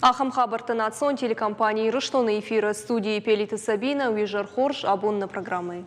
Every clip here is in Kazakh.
Ахам хабартын атсон телекомпании Рыштоны эфиры студии Пелиты Сабина, Уижер Хорш, абонны программы.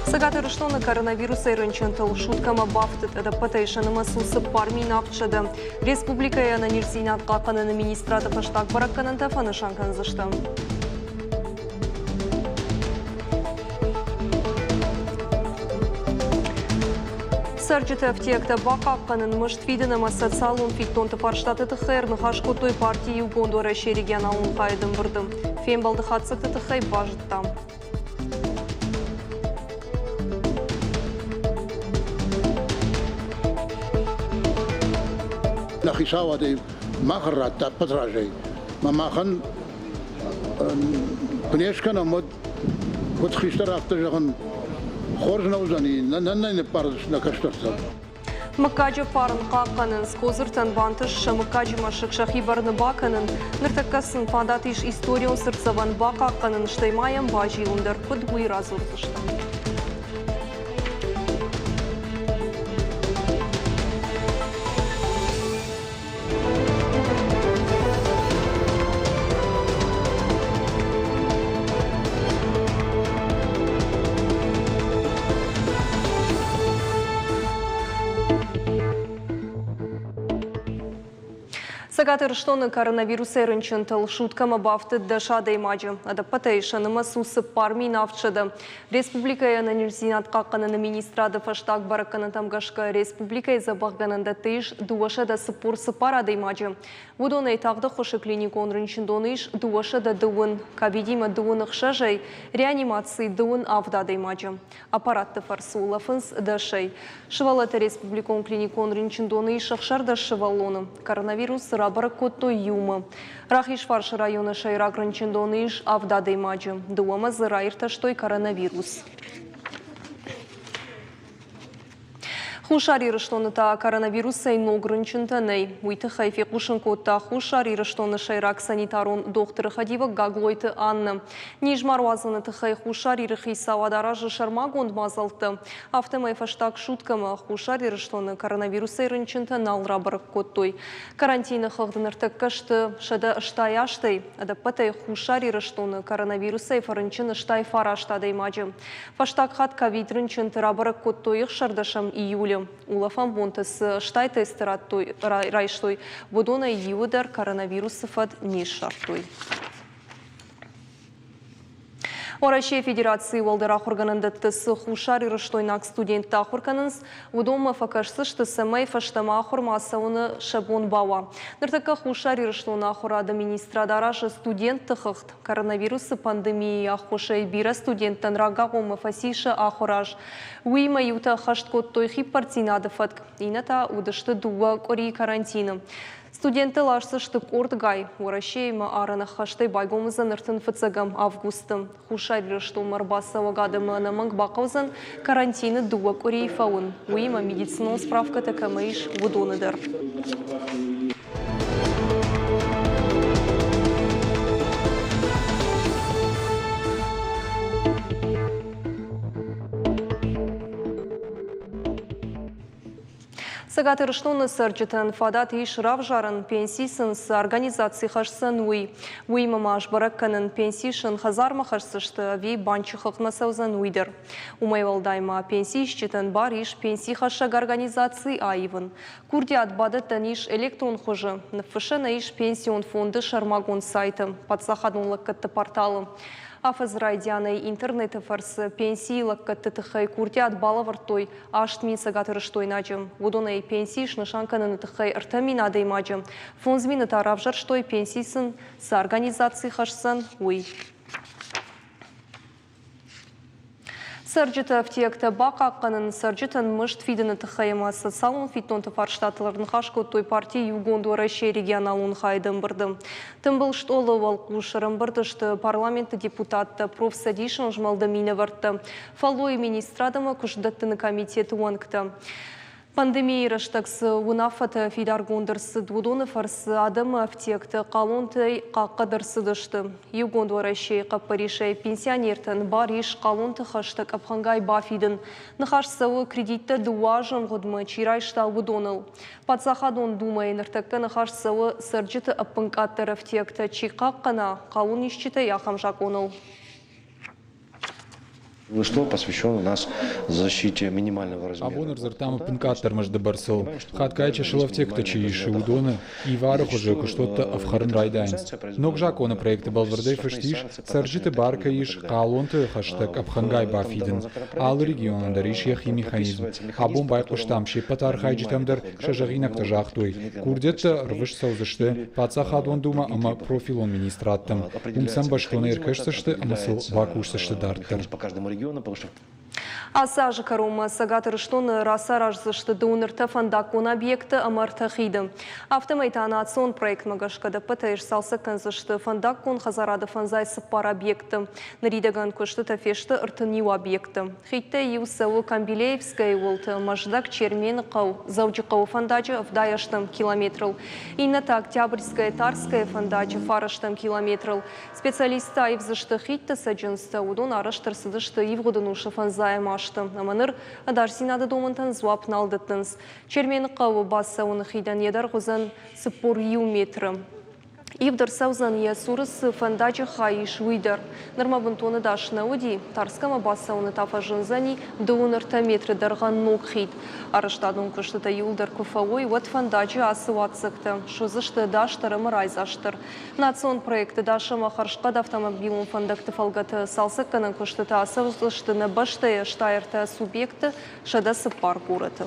Сагаты Рыштоны коронавирус айрынчынтыл шуткама бафтыт адаптейшанымы сусы пармин апчады. Республика яна нирзинат қақының министраты паштак баракканын тафаны шанкан зышты. Сарджиты аптекта бақаққанын мұштфидінім социалун фиктонты парштаты тұхайр нұхашқотой партии Угонду Раши регионалын қайдым бұрдым. Фембалды қатсықты тұхай бажыттам. Нахисавады махарратта патражей. Мамахан пнешкана мод вот хистарафта жағын Хоржна узани, нанайны парыш на каштарса. Макаджа парын қаққанын, скозыртан бантыш, шамыкаджи машық шахи барны бақанын, ныртакасын фандатиш историон сырцаван бақаққанын, штаймаям бажи ундар құд бұй разурдышты. Сагаты Рыштоны коронавирус айрынчынтыл шуткама бафты дашады имаджы. Адаптейшанымы сусы пармин авчады. Республика яна нирзинат қаққанын министрады фаштак баракканын тамгашка республика изабағганында тейш дуашада сыпур сыпарады имаджы. Вудон айтағды қошы клиникон рынчындоныш дуашада дуын, кабидима дуын ұқшажай, реанимации дуын авдады имаджы. Аппаратты фарсы улафынс дашай. Шывалаты республикон клиникон рынчындоныш ақшарда шывалоны. Коронавирус рабаракотто юма. Рахиш фарш района шайрак рынчындоныш авдады имаджы. Дуама зырайрта штой коронавирус. Хушари Рыштоныта коронавируса иног рынчынтанай. Уйты хайфе кушынкотта Хушари Рыштоны шайрак санитарон докторы Хадива Гаглойты Анна. Нижмаруазыны тыхай Хушари Рыхи Савадаражы Шармагонд мазалты. Автомай фаштак шуткама Хушари Рыштоны коронавируса рынчынтанал рабарак коттой. Карантины хагдыныртык кашты шада штаяштай. Адапатай Хушари Рыштоны коронавируса фарынчыны штай фараштадай маджы. Фаштак хат ковид рынчынты рабарак коттойық шардашам июлем. Улафан бонтас штай тестераттой райштой. Водона июдар коронавирусыфад не шартой. Орашия Федерации Валдырах органында тысы Хушари Рыштойнак студент тахурканынс, удома факашсы шты сэмэй фаштама ахурмасауны шабон бауа. Ныртака Хушари Рыштойна ахурады министрадарашы студент тахыхт. Коронавирусы пандемии ахушай бира студенттан рагагома фасиша ахураж. Уйма юта хашткот тойхи партинады фатк. Ината удышты дуа кори карантины. Студенты лашсы штык ордгай, орашейма арана хаштай байгомызан ныртын фыцагам августым. Хушари Рыштон марбасава гадымы анаманг бақаузан карантины дуа корей фаун. Уйма медицинон справка такамайш вудоныдар. Сагаты Рыштоны сарджитан фадат иш равжарын пенсисын с организации хашсан уй. Уймама ашбаракканын пенсишын хазарма хашсышты ви банчы хықнасаузан уйдыр. Умайвалдайма пенсийшчитан бар иш пенсий хашаг организации айвын. Курди атбадыттан иш электрон хожы. Нафышына иш пенсион фонды шармагон сайты. Подсахадунлық катты порталы. Афазрайдяной интернеты фарсы пенсийлық каттытықай куртият балавартой аштмин Сагаты Рыштойначым. Водонай пенсийш нышанканын тықай ыртамин адаймачым. Фонзмины таравжар штой пенсийсын с организации хашсан уй. Сарджита аптекта бақаққанын сарджитан мұшт фидіні тұқайымасы салон фиттонты фарштатыларын қашқы той партии Югонду Раши регионалын қайдым бұрды. Тымбыл штолы валқу шырым бұрдышты парламенті депутатты профсадишын жмалды мені варты. Фалой министрадымы күшдаттыны комитеті уанкты. Пандемия раштакс унафата фидар гундырсы двудоны фарсы адам аптекты қалунты қаққадырсы дышты. Югонд варашей қаппаришей пенсионертен бар еш қалунты хаштак апхангай бафидын. Нахаш савы кредитті дуажын ғудмы чирайшта удоныл. Пацахадон думай ныртакка нахаш савы сырджыты аппынкаттыр аптекті чиқаққана қалун ишчіті яхамжак оныл. Вышло посвящено у нас защите минимального размера. Абонер зартама пинкаттер между барсел. Хаткайча шиловтек чииши удоны и варах уже что-то авхарн райдайнс. Ног жакона проекты балвердей фештиш сержите барка иш калонты хаштаг абхангай бафиден. Ал регион дариш яхи механизм. Абон байкуш тамши патар хайджитамдер шажагинак тажахтой. Курдет рвыш саузышты пацахадон дума ама профилон министраттам. Умсам баштона иркешсышты амасыл бакушсышты дартер. Асажы карума сагатыр штоны расараж зышты дунырты фандакун объекты амартахиды. Автомайтанацион проект магашкада пытаеш салсы канзышты фандакун хазарады фанзай сыппар объекты. Наридаган кушты тафешты ыртынью объекты. Хитте юсаву Камбилеевская улты маждак чермен қау зауджықау фандачы вдаяштым километрл. Инната Октябрьская тарская фандачы фараштым километрл. Специалисты айвзышты хитте саджынсты удон араштырсыдышты евгодынушы фанзайым Аманыр адарсинады домынтан зуап налдыттыныз. Чермені қауы баса оны хидан едар ғызан сыппор ю метрі. Ивдар саузан я сурысы фандачы хайиш уйдар. Нырмабын тоны дашына уди, тарскама баса оны тафажынзани доунырта метрі дарған ног хит. Арыштадың күштіта юлдар күфауой ват фандачы асы ватсықты. Шузышты даштары мырайзаштыр. Национ проекты дашыма харшқад автомобилін фандакты фалгаты салсыққанын күштіта асы вұзлыштыны баштая штайырта субъекты шадасы пар көріті.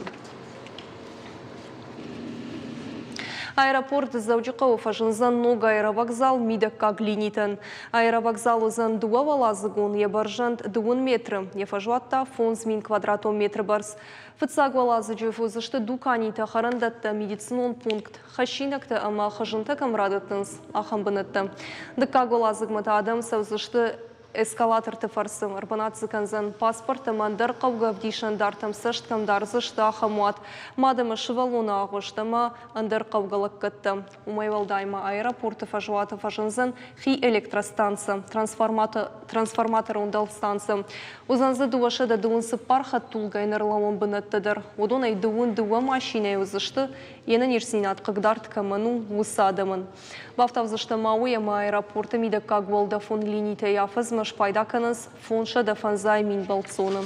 Аэропорт зауджықау фажынзан нога аэровокзал мидак как линитен. Аэровокзал узан дуа валазыгун ебаржант 2 метры. Ефажуатта фонз мин квадратом метр барс. Фыцаг валазыжы фузышты дуканита харандатта медицинон пункт. Хашинакта ама хажынта камрадытынс ахамбынытты. Дыкка валазыгмата адам савзышты эскалатор тефарсы арбанатсы канзан паспорта мандар қауға вдишан дартам сышт камдар зышты ахамуат. Мадымы шывалуна ағыштама андар қауғалық кітті. Умайвалдайма аэропорты фажуаты фажынзан хи электростанция, трансформатор ундал станция. Узанзы дуашыда дуынсы пархат тулгай нырламын бынаттыдыр. Удонай дуа машинай узышты, ені нерсинат қығдарт каману усадымын. Бафтавзышты мауяма аэропорты мидакка гвалда фон линита яфызмы Шпайдаканыз фонша да фанзай мин балцоны.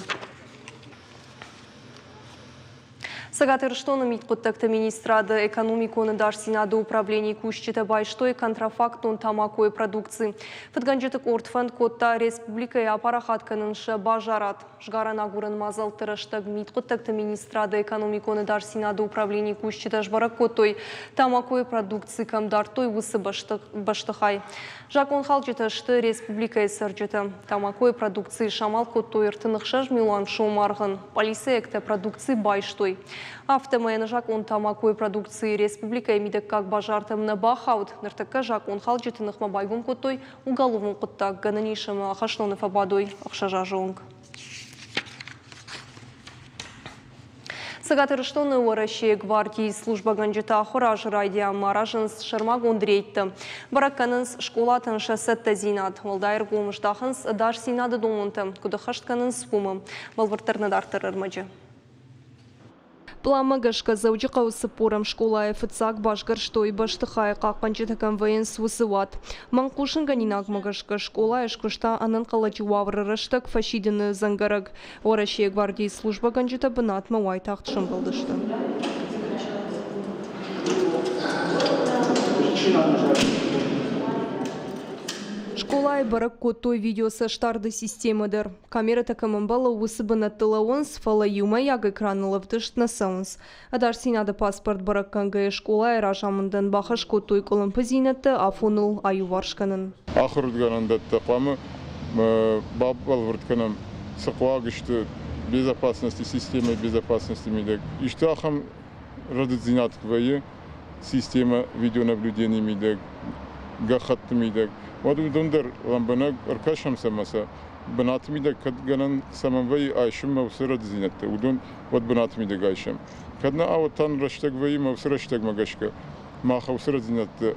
Сагатыр штоны митқуттакты министрады экономиконы дарсинады управление кушчита байштой контрафактун тамакой продукции. Фатганжитык ортфанд котта республика и апарахатканыншы бажарат. Жгарана гурын мазалтырыштаг митқуттакты министрады экономиконы дарсинады управление кушчита жбарак коттой тамакой продукции камдартой усы баштыхай. Жакон халчиташты республика и сырджита. Тамакой продукции шамал коттой ыртынықшаж милан шомарғын. Полиция экте продукции байштой. Автомайны жакон тамакой продукции республика емидек как бажартымны бахаут. Ныртакка жакон халчитынық мабайгун коттой уголовын құттак гананишымы ахашлоны фабадой ақшажа жоңг. Сагатыр штоны уараши гвардии служба ганджита хораж радио маражынс шармаг ондрейтті. Баракканынс школатын шасетті зинат. Олдайыр гомыштахынс даш синады домынты. Кудахаштканынс пумым. Балвыртырны дартырыр мыжы. Пламагашка зауджықау сыпорам школа эфыцак башгарштой баштыхай қақпанчытакам военс высыват. Манқушын ганинак магашка школа эшкушта анын қалачы ваврырыштак фашидыны зангараг. Орашия гвардии служба ганжита бынат мауай тақтшын болдышты. Школа и барак коттой видеосы штарды системадыр. Камера такамын бала усыбына тылауынс, фала юма яг экранылы вдышт на саунс. Адар синады паспорт барак канга школа и ражамындан бахаш коттой колын пызинатты, афонул аю варшканын. Ахырдгананда тақамы баббал выртканам сақуагышты безопасности, системы безопасности медек. Ишты ахам радыт зинатквайы система видеонаблюдения медек, гахатты медек. Вот дондар ламбанаг аркашам самаса بناتمي ده كد جنن سمنوي عايشم موسرة زينته ودون ود بناتمي ده عايشم كدنا أوتان رشتك وي موسرة رشتك مجاشك ما خوسرة زينته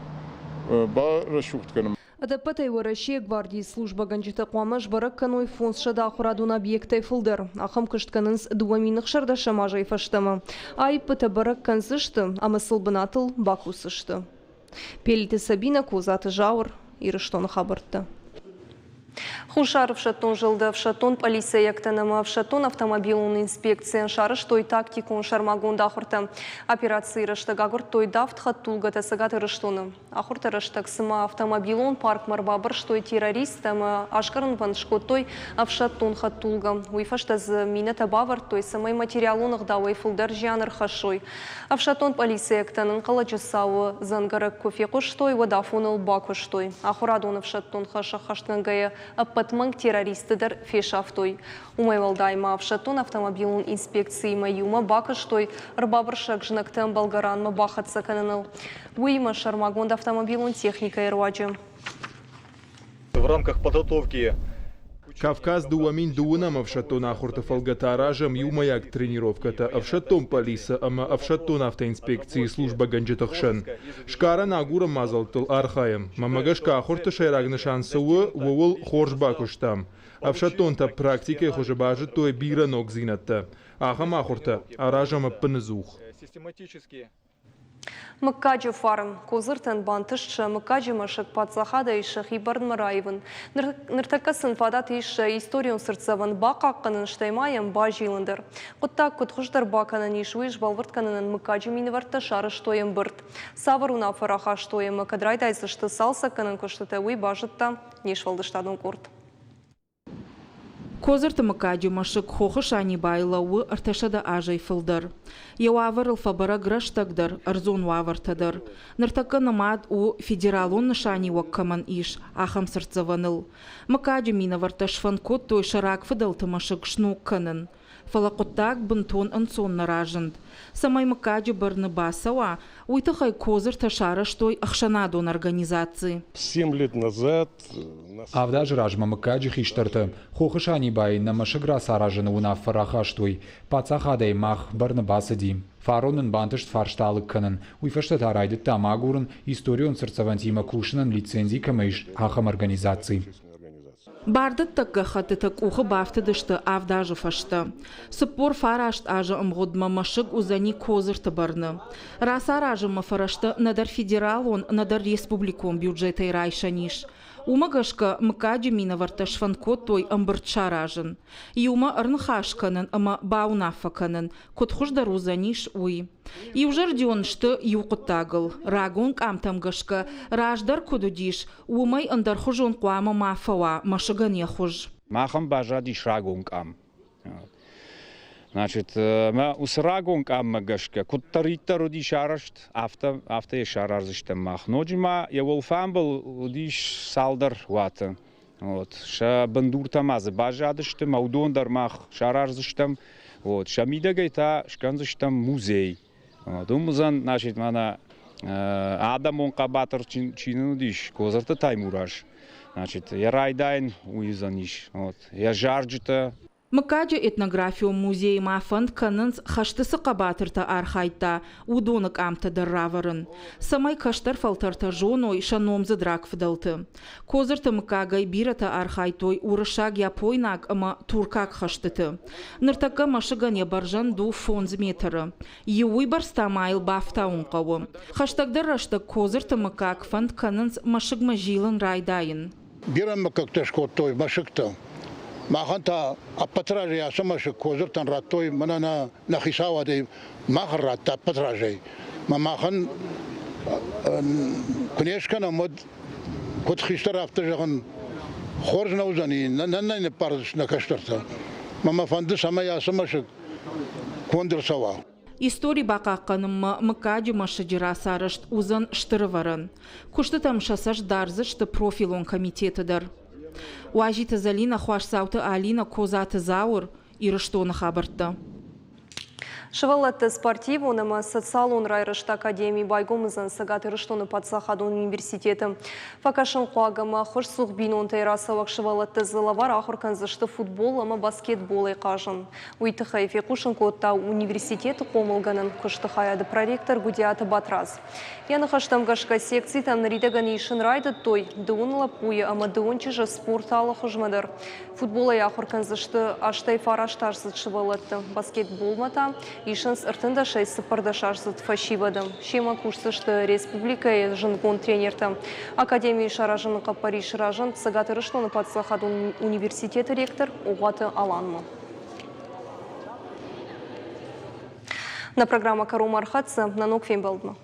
با رشوت كنم АТП-тай Россия гвардии служба ганжита қуамаш барак каной фонс шада ахурадун объектай фылдыр. Ахам кыштканынс дуаминых шарда шамажай фаштама. Ай пыта барак канзышты, а мысл бынатыл бакусышты. Пелиты Сабина кузаты жаур и рыштон хабыртты. Хушар в Шатон жылды в Шатон полиция яктанама в Шатон автомобильный инспекция шарыш той тактикун шармагунда ахурта. Операции рыштаг агур той дафт хаттулга тасагаты рыштоны. Ахурта рыштаг сыма автомобилон парк марбабыр той террористам ашкарын ваншкот той в Шатон хаттулга. Уйфаштаз минета бавар той самой материалонах давай фулдар жанр хашой. А в Шатон полиция яктанын калачысауы зангарак кофе куштой водафоныл бакуштой. Ахурадон в Шатон хаша хаштангая аппатманг террористыдар фешафтой. Умайвалдайма в Шатон автомобилун инспекции маюма бакаштой рбабыршак жнактам болгаранма бахатса кананыл. Уйма шармагонд автомобилун техника ирваджи. В рамках подготовки Кавказ дуамин дуунам в Шатон ахурта фалгатаражам юмаяк тренировката в Шатон полиса в Шатон автоинспекции служба ганджитахшан. Шкара нагура мазалтыл архаем. Мамагашка ахурта шайрагна шансуы вовол хоржбакуштам. В Шатон-то практике хожебажи той бира ног зинатта. Ахам ахурта аражам пнезух. систематически Мыккаджи фарм, козыртан бантышчы, мыккаджи машык пацахада иші хибарын мараевын. Ныртакасын фадат иші историон сыртсавын бақаққанын штаймайын ба жилындыр. Құттак күтхұждар бақанын ишуиш балвыртканын мыккаджи миниварта шары штойын бұрт. Саваруна фараха штойын мыкадрайдайсышты салсаканын күштіті уй бажытта нешвалдыштадын курт. Козырты мыкаджи машык хохы шани байлауы арташада ажай фылдыр. Яуавыр алфабара граштагдыр, арзон вавартадыр. Ныртакы намад у федералон шани уаккаман иш, ахам сырцаваныл. Мыкаджи минаварта шванкот той шарак фыдалты машык шнукканын. Фалақуттак бынтон ансон наражынд. Самай мыкаджи барны басауа, уйтахай козырта шараш той ахшанадон организации. 7 лет назад... Авдаж ражма мыкаджи хиштарты. Хохышани бай на машыгра саражыны уна фарахаштой. Пацахадай мах барны басадим. Фаронын бантышт фаршталык кынын. Уйфаштат арайды тамагурын историон сырцавантима кушынын лицензий камыш ахам организации. Бардыт такка хатытык ухы бафтыдышты авдажы фашты. Сыппор фарашт ажы ымғудма машык узани козырты барны. Расар ажы мафарашты надар федералон, надар республикон бюджетай райшаниш. Умагашка мыкаджи минаварта шванкот той ымбыртшар ажын. Юма ырнхашканын, ама баунафаканын, котхуждар узаниш уй. И уже рдионшты юқыттагыл. Рагон камтамгашка, раждар кудудиш, умай андар хужон қуама мафава, машыган яхуж. Махам бажадиш рагон кам. Значит, мы усрагон кам магашка, куттарита роди шарашт, авто е шаразыштам мах. Ноджима я волфам был диш салдар вата. Вот, ша бандурта мазы бажадыштам, аудондар мах шаразыштам. Вот, шамидагайта шканзыштам музей. Думузан, значит, мана Адамон кабатыр чину диш, козырты таймураж. Значит, я райдайн уизаниш. Вот, я жарджита. Мыкаджи этнографию музей мафанд канынс хаштысы қабатырта архайта, удонық амтадар раварын. Самай каштар фалтарта жоной шаномзы драк фдалты. Козырты мыкагай бирата архайтой урышаг япойнак ама туркак хаштыты. Ныртака машыган ябаржан ду фонз метры. Юй барстамайл бафта унқауы. Хаштагдар раштак козырты мыкак фанд канынс машыгма жилын райдайын. Бирам мыкак тешкот той машыкта. Маханта апатражи асамаши козыртан раттой манана нахисавади махарата апатражи. Махан кунешкана мод котхистар автожаган хоржна узани нанна парс на каштарта. Мама фанды самая асамаши кондырсава. Истории бақаққаным мыкаджи машыжыра сарышт узан штырыварын. Кушты там шасаш дарзышты профилон комитетыдыр. Уажита Залина хуашсауты Алина козаты заур и рыштоны хабыртты. Шывалатты спортивоным социалон райрышт академии байгомызын сагаты рыштоны подсахадон университеты. Факашын қуагыма хош суғбинон тайрасавак шывалатты зылавар ахурканзышты футбол ама баскетбол айқажын. Уйтыхай фекушын котта университеті қомылганын күштіхаяды проректор Гудиаты Батраз. Яны хаштамгашка секции там наридаган ишын райды той дуынла пуя ама дуынчыжы спорталы хужмадар. Футбол ахурканзышты аштай фараштарсыз шывалатты баскетбол мата Ишенс ыртында 6-0 фашивадым. Шема курсышты республика жынгон тренерті. Академия шаражыныға Париж ражын сагаты рышланы подсахадун университеті ректор оғаты аланмы. На программа Кару Мархатса на ног фембалдма.